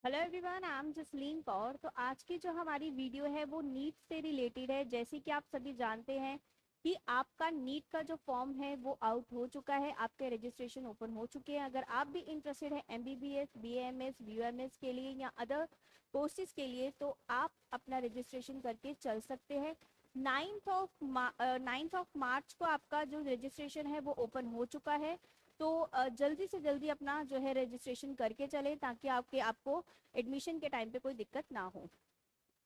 Hello everyone, I am Jasleen Kaur. तो आज की जो हमारी वीडियो है वो नीट से रिलेटेड है। जैसे कि आप सभी जानते हैं कि आपका नीट का जो फॉर्म है वो आउट हो चुका है, आपके रजिस्ट्रेशन ओपन हो चुके हैं। अगर आप भी इंटरेस्टेड है एमबीबीएस, बीएमएस, बीयूएमएस के लिए या अदर कोर्सेज के लिए तो आप अपना रजिस्ट्रेशन करके चल सकते हैं। 9th ऑफ मार्च को आपका जो रजिस्ट्रेशन है वो ओपन हो चुका है। तो जल्दी से जल्दी अपना जो है रजिस्ट्रेशन करके चले ताकि आपको एडमिशन के टाइम पे कोई दिक्कत ना हो।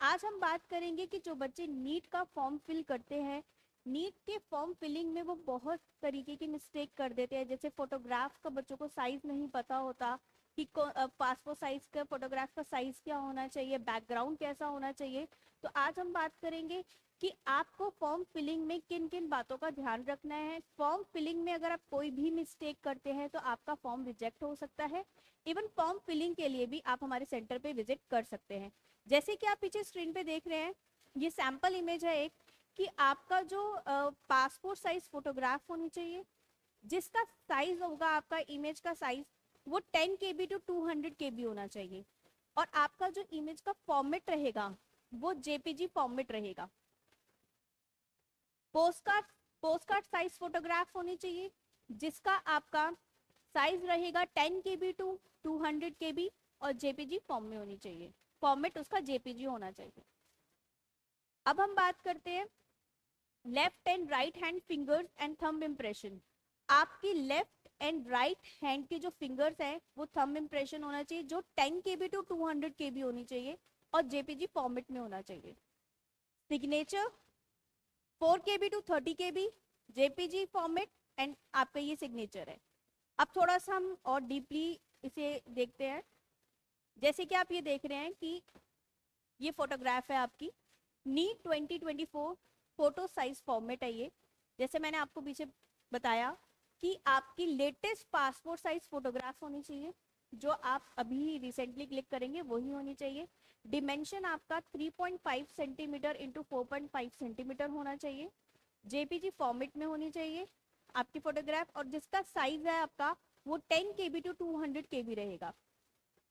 आज हम बात करेंगे कि जो बच्चे नीट का फॉर्म फिल करते हैं, नीट के फॉर्म फिलिंग में वो बहुत तरीके की मिस्टेक कर देते हैं। जैसे फोटोग्राफ का बच्चों को साइज नहीं पता होता कि पासपोर्ट साइज का फोटोग्राफ का साइज क्या होना चाहिए, बैकग्राउंड कैसा होना चाहिए। तो आज हम बात करेंगे कि आपको फॉर्म फिलिंग में किन किन बातों का ध्यान रखना है। फॉर्म फिलिंग में अगर आप कोई भी मिस्टेक करते हैं तो आपका फॉर्म रिजेक्ट हो सकता है। इवन फॉर्म फिलिंग के लिए भी आप हमारे सेंटर पे विजिट कर सकते हैं। जैसे कि आप पीछे स्क्रीन पे देख रहे हैं, ये सैंपल इमेज है एक, कि आपका जो पासपोर्ट साइज फोटोग्राफ होनी चाहिए, जिसका साइज होगा, आपका इमेज का साइज वो 10 KB टू 200 KB होना चाहिए। और आपका जो इमेज का फॉर्मेट रहेगा वो जेपीजी फॉर्मेट रहेगा। पोस्ट कार्ड साइज फोटोग्राफ होनी चाहिए, जिसका आपका साइज रहेगा 10 KB टू 200 KB और जेपीजी फॉर्म में होनी चाहिए। फॉर्मेट उसका जेपीजी होना चाहिए। अब हम बात करते हैं left and right hand fingers and thumb impression. आपकी लेफ्ट एंड राइट हैंड की जो फिंगर्स है वो थंब इम्प्रेशन होना चाहिए, जो 10 KB टू 200 KB होनी चाहिए और जेपीजी फॉर्मेट में होना चाहिए। Signature 4 KB to 30 KB JPG format and आपका ये सिग्नेचर है। अब थोड़ा सा हम और डीपली इसे देखते हैं। जैसे कि आप ये देख रहे हैं कि ये फोटोग्राफ है आपकी नीट 2024 फोटो साइज फॉर्मेट है ये। जैसे मैंने आपको पीछे बताया कि आपकी लेटेस्ट पासपोर्ट साइज फोटोग्राफ होनी चाहिए, जो आप अभी रिसेंटली क्लिक करेंगे वही होनी चाहिए। डिमेंशन आपका 3.5 सेंटीमीटर इंटू 4.5 सेंटीमीटर होना चाहिए। जेपीजी फॉर्मेट में होनी चाहिए आपकी फोटोग्राफ, और जिसका साइज है आपका वो 10 KB टू 200 KB रहेगा।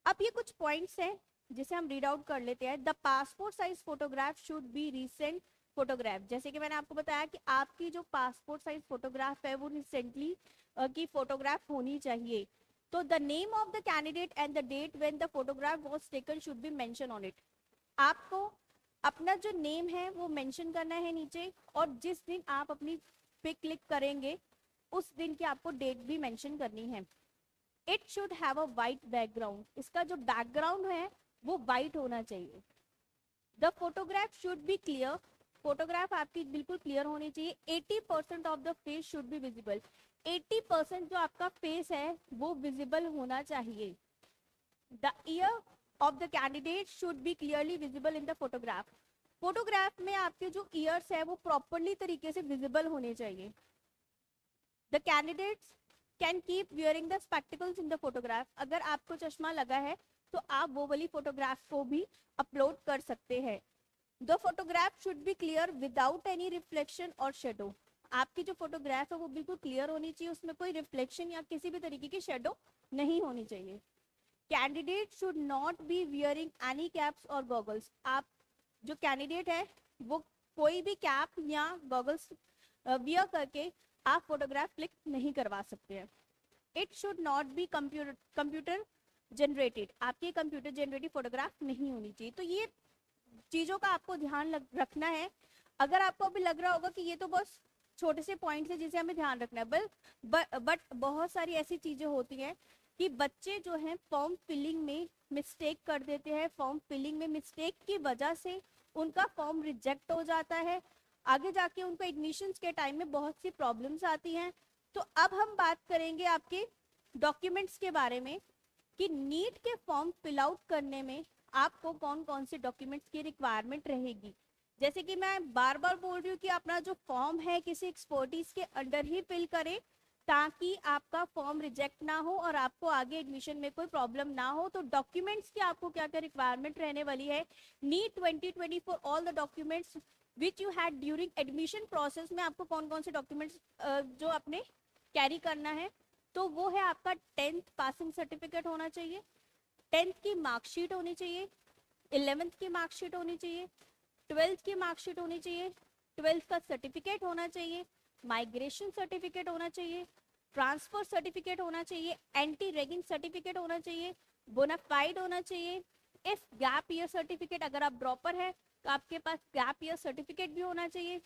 अब ये कुछ पॉइंट्स हैं जिसे हम रीड आउट कर लेते हैं। The passport size photograph should be recent photograph. जैसे कि मैंने आपको बताया कि आपकी जो पासपोर्ट साइज फोटोग्राफ है वो रिसेंटली की फोटोग्राफ होनी चाहिए। तो the name of the candidate and the date when the photograph was taken should be mention on it. आपको अपना जो नेम है वो मेंशन करना है नीचे, और जिस दिन आप अपनी पिक क्लिक करेंगे उस दिन की आपको डेट भी मेंशन करनी है। It should have a white background. इसका जो बैकग्राउंड है वो वाइट होना चाहिए। The photograph should be clear. Photograph आपकी बिल्कुल क्लियर होनी चाहिए। 80% of the face should be visible. 80% जो आपका फेस है वो विजिबल होना चाहिए। The year of the candidate should be clearly visible in the photograph. Photograph में आपके जो ईयर्स है वो प्रॉपरली तरीके से विजिबल होने चाहिए। The candidates can keep wearing the spectacles in the photograph. अगर आपको चश्मा लगा है तो आप वो वाली फोटोग्राफ को भी अपलोड कर सकते हैं। The photograph should be clear without any reflection और शेडो। आपकी जो फोटोग्राफ है वो बिल्कुल क्लियर होनी चाहिए, उसमें कोई रिफ्लेक्शन या किसी भी तरीके की शेडो नहीं होनी चाहिए। Candidate should not be wearing any caps और गॉगल्स। आप जो कैंडिडेट है वो कोई भी कैप या गॉगल्स वियर करके आप फोटोग्राफ क्लिक नहीं करवा सकते हैं। It should not be computer generated. आपकी कंप्यूटर जनरेटेड फोटोग्राफ नहीं होनी चाहिए। तो ये चीज़ों का आपको ध्यान रखना है। अगर आपको अभी लग रहा होगा कि ये तो बस छोटे से पॉइंट्स है जिसे हमें ध्यान रखना है, बट बहुत सारी ऐसी चीज़ें होती हैं कि बच्चे जो हैं फॉर्म फिलिंग में मिस्टेक कर देते हैं। फॉर्म फिलिंग में मिस्टेक की वजह से उनका फॉर्म रिजेक्ट हो जाता है। आगे जाके उनको एडमिशन्स के टाइम में बहुत सी प्रॉब्लम्स आती हैं। तो अब हम बात करेंगे आपके डॉक्यूमेंट्स के बारे में कि नीट के फॉर्म फिल आउट करने में आपको कौन कौन से डॉक्यूमेंट्स की रिक्वायरमेंट रहेगी। जैसे कि मैं बार बार बोल रही हूँ कि अपना जो फॉर्म है किसी एक्सपर्टीज के अंडर ही फिल करें, ताकि आपका फॉर्म रिजेक्ट ना हो और आपको आगे एडमिशन में कोई प्रॉब्लम ना हो। तो डॉक्यूमेंट्स की आपको क्या क्या रिक्वायरमेंट रहने वाली है। NEET 2024 all the documents which you had during admission process में आपको कौन कौन से डॉक्यूमेंट्स जो अपने कैरी करना है। तो वो है आपका 10th पासिंग सर्टिफिकेट होना चाहिए, 10th की मार्कशीट होनी चाहिए, 11th की मार्कशीट होनी चाहिए, 12th की मार्कशीट होनी चाहिए, 12th का सर्टिफिकेट होना चाहिए, माइग्रेशन सर्टिफिकेट होना चाहिए, ट्रांसफर सर्टिफिकेट होना चाहिए, एंटी रैगिंग सर्टिफिकेट होना चाहिए, बोनाफाइड होना चाहिए। इफ गैप ईयर सर्टिफिकेट, अगर आप ड्रॉपर है तो आपके पास गैप ईयर सर्टिफिकेट भी होना चाहिए।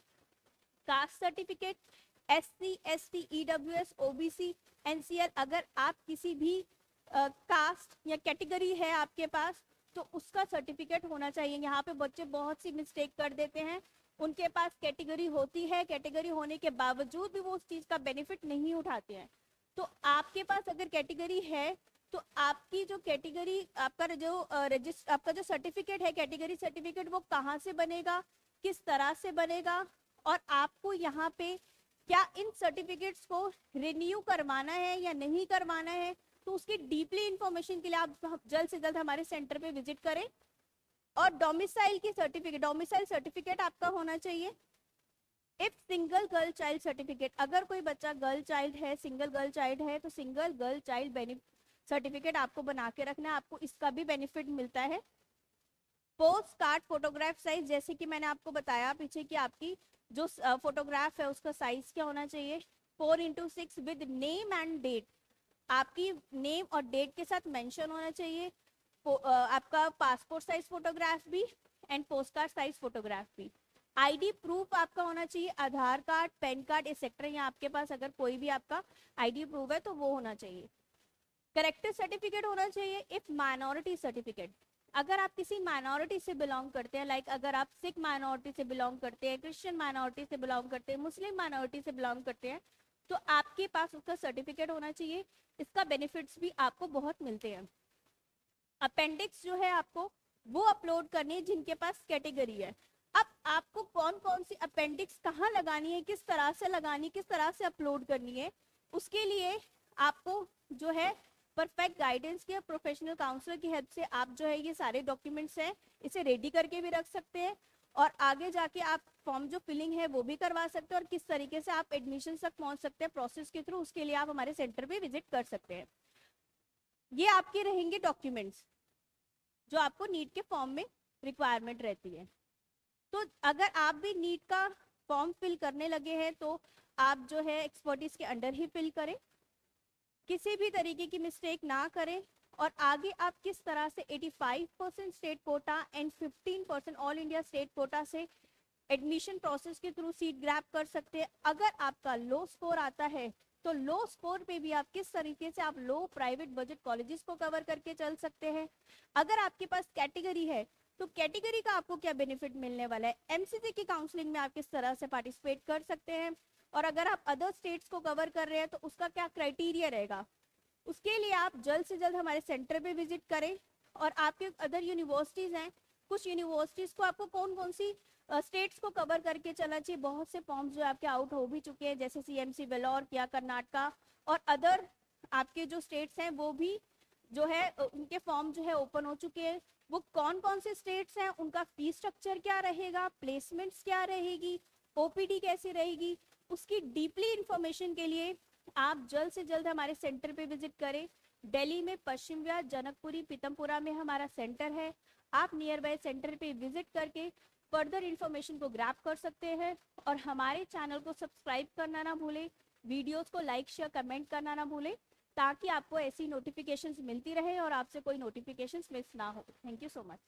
Caste certificate, SC ST EWS OBC NCL, अगर आप किसी भी कास्ट या कैटेगरी है आपके पास तो उसका सर्टिफिकेट होना चाहिए। यहाँ पे बच्चे बहुत सी मिस्टेक कर देते हैं, उनके पास कैटेगरी होती है, कैटेगरी होने के बावजूद भी वो उस चीज़ का बेनिफिट नहीं उठाते हैं। तो आपके पास अगर कैटेगरी है तो आपकी जो कैटेगरी, आपका जो आपका जो सर्टिफिकेट है, कैटेगरी सर्टिफिकेट, वो कहाँ से बनेगा, किस तरह से बनेगा, और आपको यहाँ पे क्या इन सर्टिफिकेट्स को रिन्यू करवाना है या नहीं करवाना है, तो उसकी डीपली इंफॉर्मेशन के लिए आप जल्द से जल्द हमारे सेंटर पे विजिट करें। और डोमिसाइल की सर्टिफिकेट, डोमिसाइल सर्टिफिकेट आपका होना चाहिए। If single girl child certificate, अगर कोई बच्चा गर्ल चाइल्ड है, सिंगल गर्ल चाइल्ड है, तो सिंगल गर्ल चाइल्ड सर्टिफिकेट आपको बना के रखना है, आपको इसका भी बेनिफिट मिलता है। पोस्ट कार्ड फोटोग्राफ साइज, जैसे कि मैंने आपको बताया पीछे कि आपकी जो फोटोग्राफ है उसका साइज क्या होना चाहिए, 4x6 with name and date, आपकी नेम और डेट के साथ मेंशन होना चाहिए। आपका पासपोर्ट साइज फोटोग्राफ भी and post card size photograph भी। आईडी प्रूफ आपका होना चाहिए, Aadhaar card, PAN card etcetera, या आपके पास अगर कोई भी आपका आईडी प्रूफ है तो वो होना चाहिए। करेक्टर सर्टिफिकेट होना चाहिए। इफ माइनॉरिटी सर्टिफिकेट, अगर आप किसी माइनॉरिटी से बिलोंग करते हैं, लाइक अगर आप सिख माइनॉरिटी से बिलोंग करते हैं, क्रिश्चियन माइनॉरिटी से बिलोंग करते हैं, मुस्लिम माइनॉरिटी से बिलोंग करते हैं, तो आपके पास उसका सर्टिफिकेट होना चाहिए। इसका बेनिफिट्स भी आपको बहुत मिलते हैं। अपेंडिक्स जो है आपको वो अपलोड करनी है जिनके पास कैटेगरी है। अब आपको कौन कौन सी अपेंडिक्स कहाँ लगानी है, किस तरह से लगानी, किस तरह से अपलोड करनी है, उसके लिए आपको जो है परफेक्ट गाइडेंस के प्रोफेशनल काउंसलर की हेल्प से आप जो है ये सारे डॉक्यूमेंट्स हैं इसे रेडी करके भी रख सकते हैं, और आगे जाके आप फॉर्म जो फिलिंग है वो भी करवा सकते हैं, और किस तरीके से आप एडमिशन तक पहुंच सकते हैं प्रोसेस के थ्रू, उसके लिए आप हमारे सेंटर पे विजिट कर सकते हैं। ये आपके रहेंगे डॉक्यूमेंट्स जो आपको नीट के फॉर्म में रिक्वायरमेंट रहती है। तो अगर आप भी नीट का फॉर्म फिल करने लगे हैं तो आप जो है एक्सपर्टीज के अंडर ही फिल करें, किसी भी तरीके की मिस्टेक ना करें, और आगे आप किस तरह से 85% state quota and 15% all India state quota से एडमिशन प्रोसेस के थ्रू सीट ग्रैब कर सकते हैं। अगर आपका लो स्कोर आता है तो लो स्कोर पे भी आप किस तरीके से आप लो प्राइवेट बजट कॉलेजेस को कवर करके चल सकते हैं। अगर आपके पास कैटेगरी है तो कैटेगरी का आपको क्या बेनिफिट मिलने वाला है, एमसीसी की काउंसलिंग में आप किस तरह से पार्टिसिपेट कर सकते हैं, और अगर आप अदर स्टेट्स को कवर कर रहे हैं तो उसका क्या क्राइटेरिया रहेगा। उसके लिए आप जल्द से जल्द हमारे सेंटर पे विजिट करें। और आपके अदर यूनिवर्सिटीज़ हैं, कुछ यूनिवर्सिटीज़ को आपको कौन कौन सी स्टेट्स को कवर करके चलना चाहिए, बहुत से फॉर्म्स जो आपके आउट हो भी चुके हैं, जैसे CMC वेलोर या कर्नाटका, और अदर आपके जो स्टेट्स हैं वो भी जो है उनके फॉर्म जो है ओपन हो चुके हैं। वो कौन कौन से स्टेट्स हैं, उनका फी स्ट्रक्चर क्या रहेगा, प्लेसमेंट्स क्या रहेगी, OPD कैसी रहेगी, उसकी डीपली इंफॉर्मेशन के लिए आप जल्द से जल्द हमारे सेंटर पे विजिट करें। दिल्ली में पश्चिम विहार जनकपुरी पीतमपुरा में हमारा सेंटर है। आप नियर बाय सेंटर पे विजिट करके फर्दर इंफॉर्मेशन को ग्रैब कर सकते हैं, और हमारे चैनल को सब्सक्राइब करना ना भूलें, वीडियोस को लाइक शेयर कमेंट करना ना भूलें, ताकि आपको ऐसी नोटिफिकेशंस मिलती रहे और आपसे कोई नोटिफिकेशंस मिस ना हो। Thank you so much.